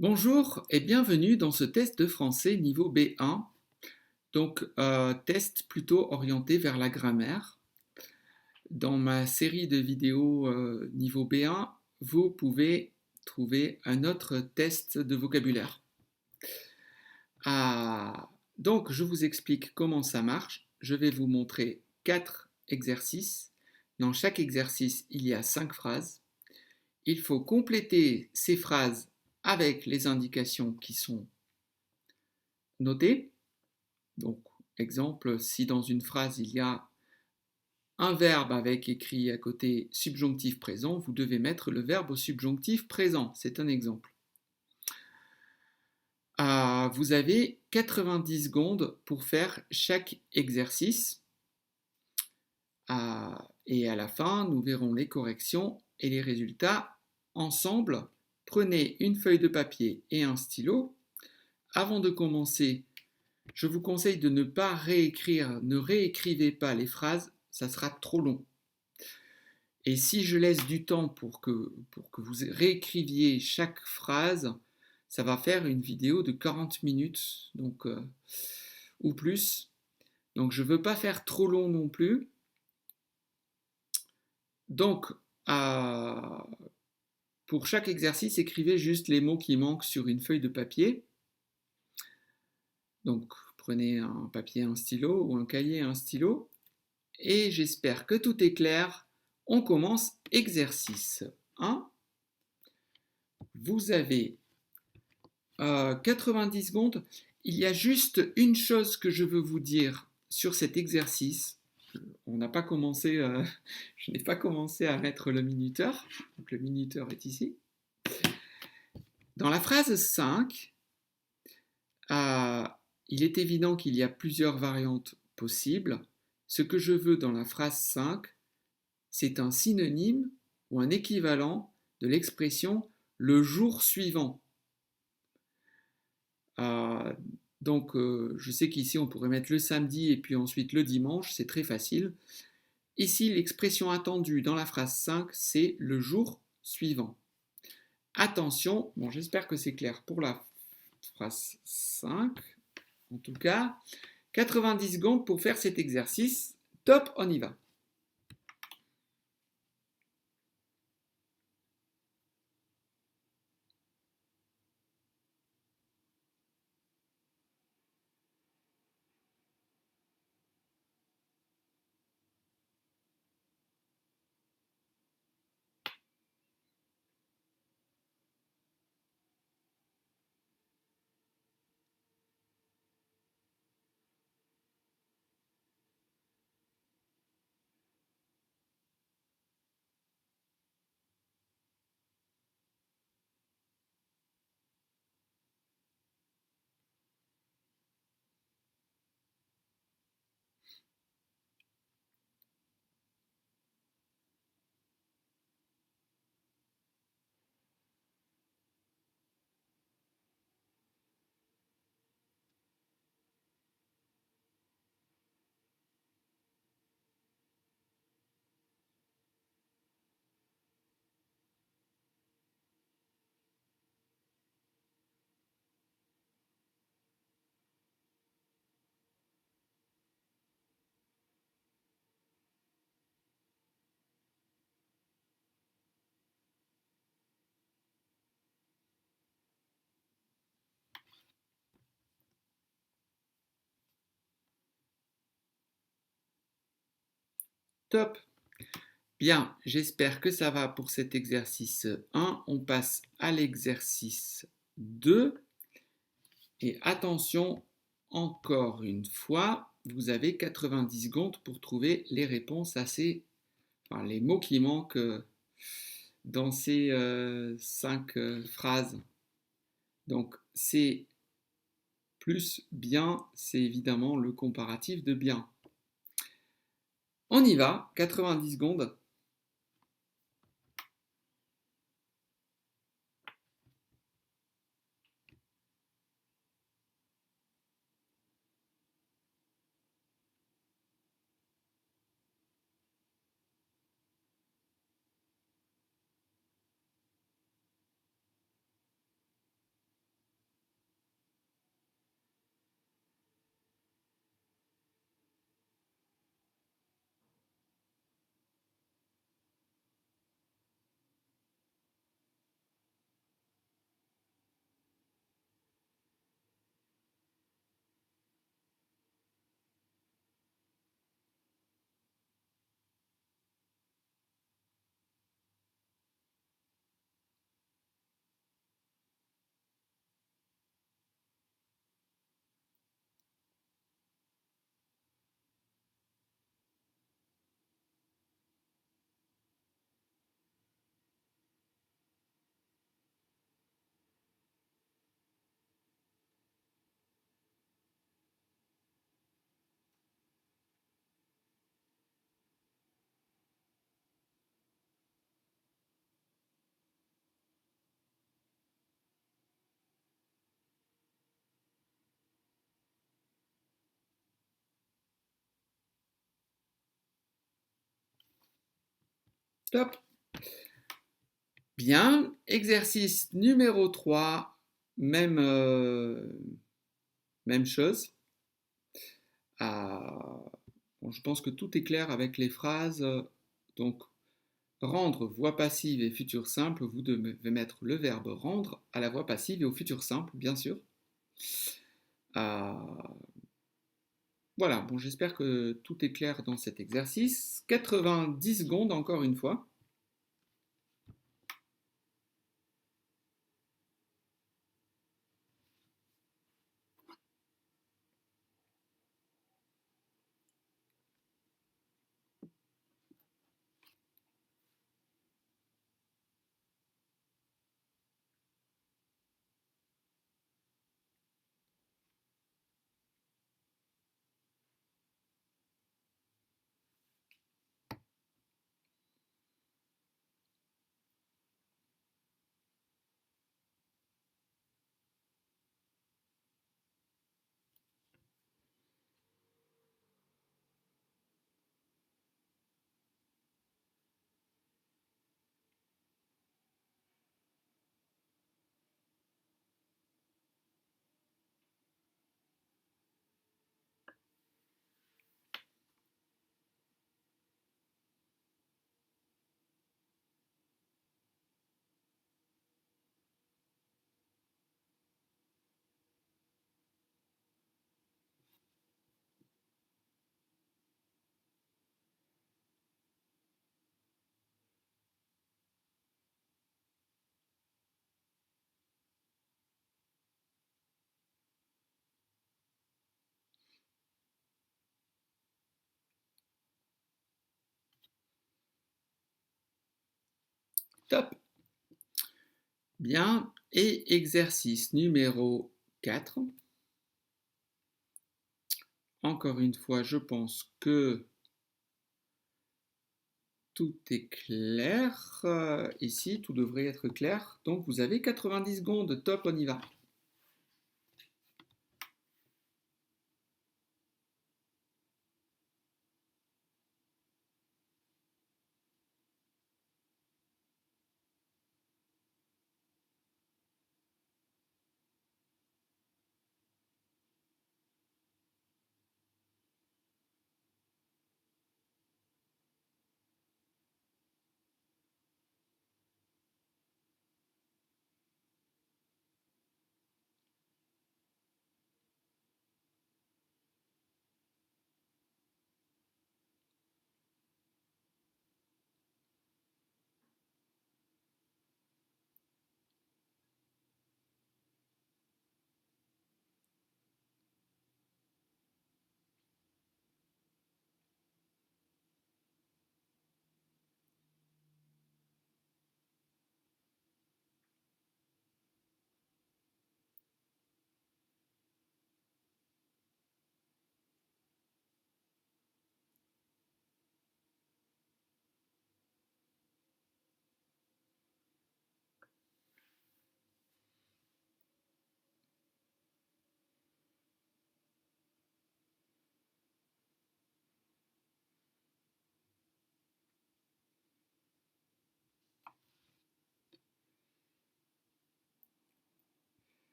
Bonjour et bienvenue dans ce test de français niveau B1, donc test plutôt orienté vers la grammaire. Dans ma série de vidéos niveau B1, vous pouvez trouver un autre test de vocabulaire. Donc je vous explique comment ça marche. Je vais vous montrer 4 exercices. Dans chaque exercice, il y a 5 phrases. Il faut compléter ces phrases avec les indications qui sont notées. Donc, exemple, si dans une phrase il y a un verbe avec écrit à côté subjonctif présent, vous devez mettre le verbe au subjonctif présent. C'est un exemple. Vous avez 90 secondes pour faire chaque exercice. Et à la fin, nous verrons les corrections et les résultats ensemble. Prenez une feuille de papier et un stylo. Avant de commencer, je vous conseille de ne pas réécrire, ne réécrivez pas les phrases, ça sera trop long. Et si je laisse du temps pour que vous réécriviez chaque phrase, ça va faire une vidéo de 40 minutes donc, ou plus. Donc je ne veux pas faire trop long non plus. Donc pour chaque exercice, écrivez juste les mots qui manquent sur une feuille de papier. Donc prenez un papier, un stylo ou un cahier, un stylo. Et j'espère que tout est clair. On commence exercice 1. Vous avez 90 secondes. Il y a juste une chose que je veux vous dire sur cet exercice. On n'a pas commencé, je n'ai pas commencé à mettre le minuteur. Donc le minuteur est ici. Dans la phrase 5, il est évident qu'il y a plusieurs variantes possibles. Ce que je veux dans la phrase 5, c'est un synonyme ou un équivalent de l'expression le jour suivant. Donc je sais qu'ici on pourrait mettre le samedi et puis ensuite le dimanche, c'est très facile. Ici l'expression attendue dans la phrase 5, c'est le jour suivant. Attention, bon j'espère que c'est clair pour la phrase 5, en tout cas, 90 secondes pour faire cet exercice. Top, on y va. Top. Bien, j'espère que ça va pour cet exercice 1. On passe à l'exercice 2. Et attention, encore une fois, vous avez 90 secondes pour trouver les réponses les mots qui manquent dans ces 5 phrases. Donc, c'est plus bien, c'est évidemment le comparatif de bien. On y va, 90 secondes. Top. Bien. Exercice numéro 3. Même chose. Bon, je pense que tout est clair avec les phrases. Donc, rendre voix passive et futur simple, vous devez mettre le verbe rendre à la voix passive et au futur simple, bien sûr. Voilà, bon, j'espère que tout est clair dans cet exercice. 90 secondes encore une fois. Top. Bien. Et exercice numéro 4. Encore une fois, je pense que tout est clair. Ici, tout devrait être clair. Donc, vous avez 90 secondes. Top, on y va.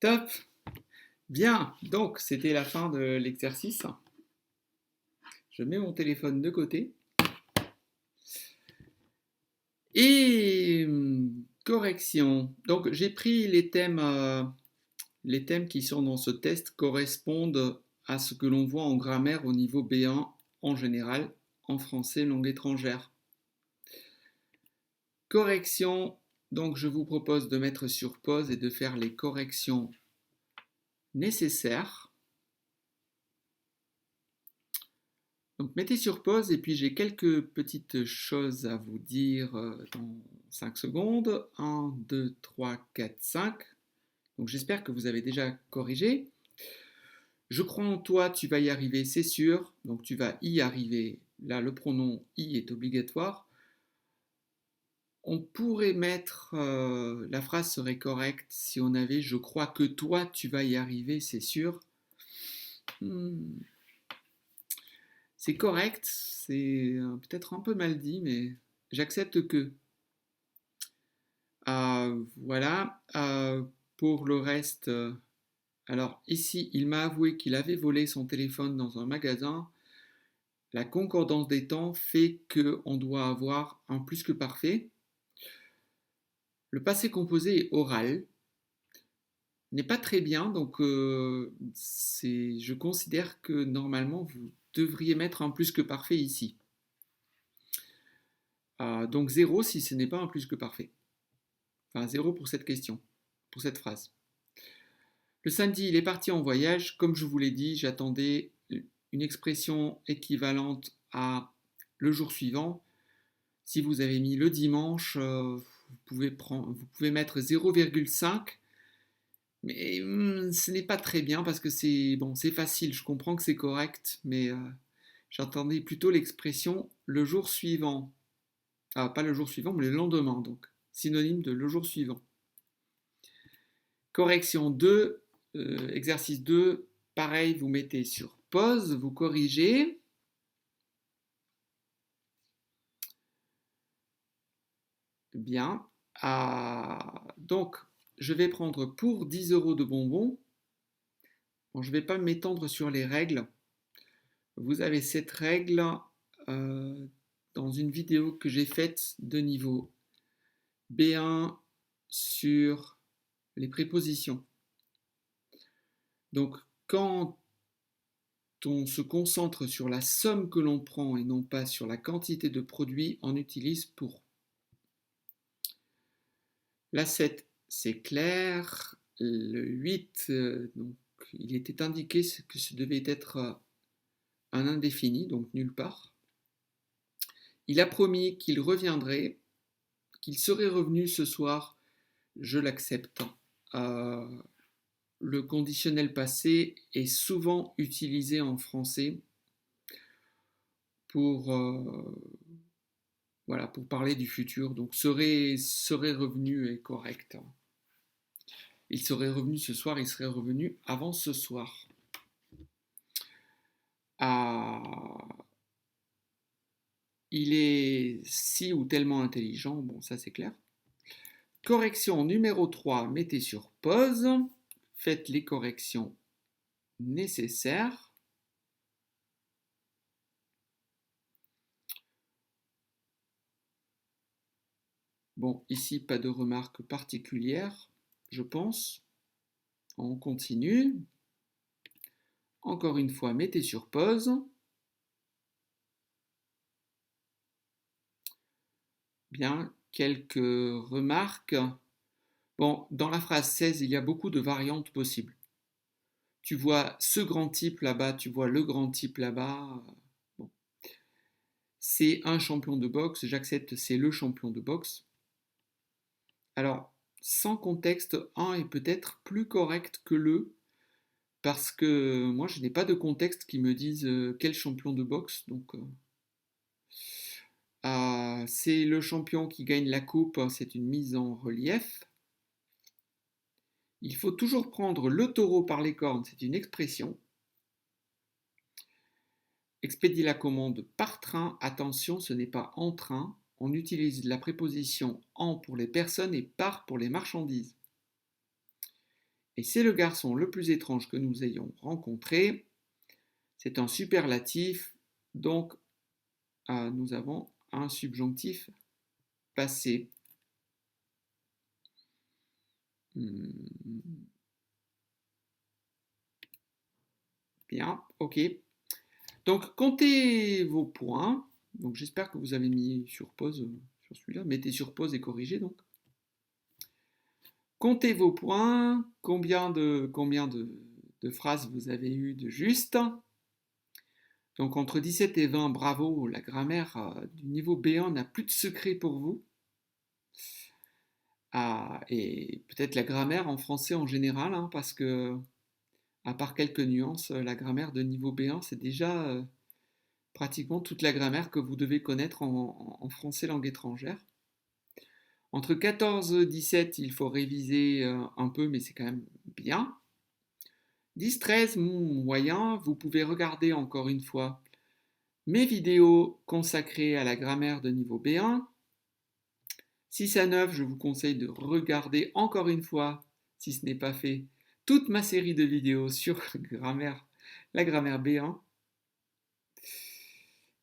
Top. Bien. Donc, c'était la fin de l'exercice. Je mets mon téléphone de côté. Et correction. Donc, j'ai pris les thèmes qui sont dans ce test correspondent à ce que l'on voit en grammaire au niveau B1 en général, en français langue étrangère. Correction. Donc, je vous propose de mettre sur pause et de faire les corrections nécessaires. Donc mettez sur pause et puis j'ai quelques petites choses à vous dire dans 5 secondes. 1, 2, 3, 4, 5. Donc j'espère que vous avez déjà corrigé. Je crois en toi, tu vas y arriver, c'est sûr. Donc tu vas y arriver. Là, le pronom y est obligatoire. On pourrait mettre, la phrase serait correcte si on avait je crois que toi, tu vas y arriver, c'est sûr. C'est correct, c'est peut-être un peu mal dit, mais j'accepte que. Voilà. Pour le reste, alors ici, il m'a avoué qu'il avait volé son téléphone dans un magasin. La concordance des temps fait qu'on doit avoir un plus que parfait. Le passé composé est oral, n'est pas très bien, donc je considère que normalement vous devriez mettre un plus que parfait ici. Donc 0 si ce n'est pas un plus que parfait. Enfin 0 pour cette question, pour cette phrase. Le samedi, il est parti en voyage. Comme je vous l'ai dit, j'attendais une expression équivalente à le jour suivant. Si vous avez mis le dimanche, vous pouvez mettre 0,5. Mais ce n'est pas très bien parce que c'est bon, c'est facile. Je comprends que c'est correct, mais j'attendais plutôt l'expression le jour suivant. Pas le jour suivant, mais le lendemain, donc synonyme de le jour suivant. Correction 2, exercice 2, pareil, vous mettez sur pause, vous corrigez. Bien. Donc, je vais prendre pour 10 € de bonbons. Bon, je ne vais pas m'étendre sur les règles. Vous avez cette règle dans une vidéo que j'ai faite de niveau B1 sur les prépositions. Donc, quand on se concentre sur la somme que l'on prend et non pas sur la quantité de produits, on utilise pour. La 7, c'est clair. Le 8, donc, il était indiqué que ce devait être un indéfini, donc nulle part. Il a promis qu'il reviendrait, qu'il serait revenu ce soir. Je l'accepte. Le conditionnel passé est souvent utilisé en français pour, voilà, pour parler du futur. Donc serait revenu est correct. Il serait revenu ce soir, il serait revenu avant ce soir. Il est si ou tellement intelligent, bon ça c'est clair. Correction numéro 3, mettez sur pause, faites les corrections nécessaires. Bon, ici pas de remarques particulières, je pense. On continue. Encore une fois, mettez sur pause. Bien, quelques remarques. Bon, dans la phrase 16, il y a beaucoup de variantes possibles. Tu vois ce grand type là-bas, tu vois le grand type là-bas. Bon. C'est un champion de boxe, j'accepte, c'est le champion de boxe. Alors, sans contexte, un est peut-être plus correct que le, parce que moi je n'ai pas de contexte qui me dise quel champion de boxe, donc c'est le champion qui gagne la coupe, c'est une mise en relief. Il faut toujours prendre le taureau par les cornes, c'est une expression. Expédier la commande par train, attention, ce n'est pas en train. On utilise la préposition en pour les personnes et par pour les marchandises. Et c'est le garçon le plus étrange que nous ayons rencontré. C'est un superlatif, donc nous avons un subjonctif passé. Bien, ok. Donc, comptez vos points. Donc, j'espère que vous avez mis sur pause sur celui-là. Mettez sur pause et corrigez donc. Comptez vos points. Combien de phrases vous avez eu de juste. Donc, entre 17 et 20, bravo. La grammaire du niveau B1 n'a plus de secret pour vous. Et peut-être la grammaire en français en général, hein, parce que, à part quelques nuances, la grammaire de niveau B1, c'est déjà pratiquement toute la grammaire que vous devez connaître en français langue étrangère. Entre 14 et 17, il faut réviser un peu, mais c'est quand même bien. 10-13, moyen, vous pouvez regarder encore une fois mes vidéos consacrées à la grammaire de niveau B1. 6 à 9, je vous conseille de regarder encore une fois, si ce n'est pas fait, toute ma série de vidéos sur la grammaire B1.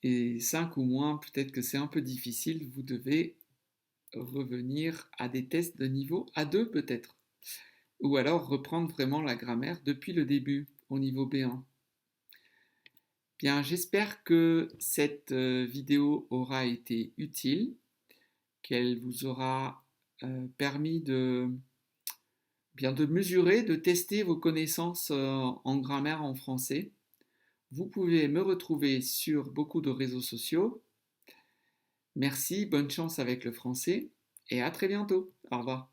Et 5 ou moins, peut-être que c'est un peu difficile, vous devez revenir à des tests de niveau A2 peut-être. Ou alors reprendre vraiment la grammaire depuis le début, au niveau B1. Bien, j'espère que cette vidéo aura été utile, qu'elle vous aura permis bien de mesurer, de tester vos connaissances en grammaire en français. Vous pouvez me retrouver sur beaucoup de réseaux sociaux. Merci, bonne chance avec le français et à très bientôt. Au revoir.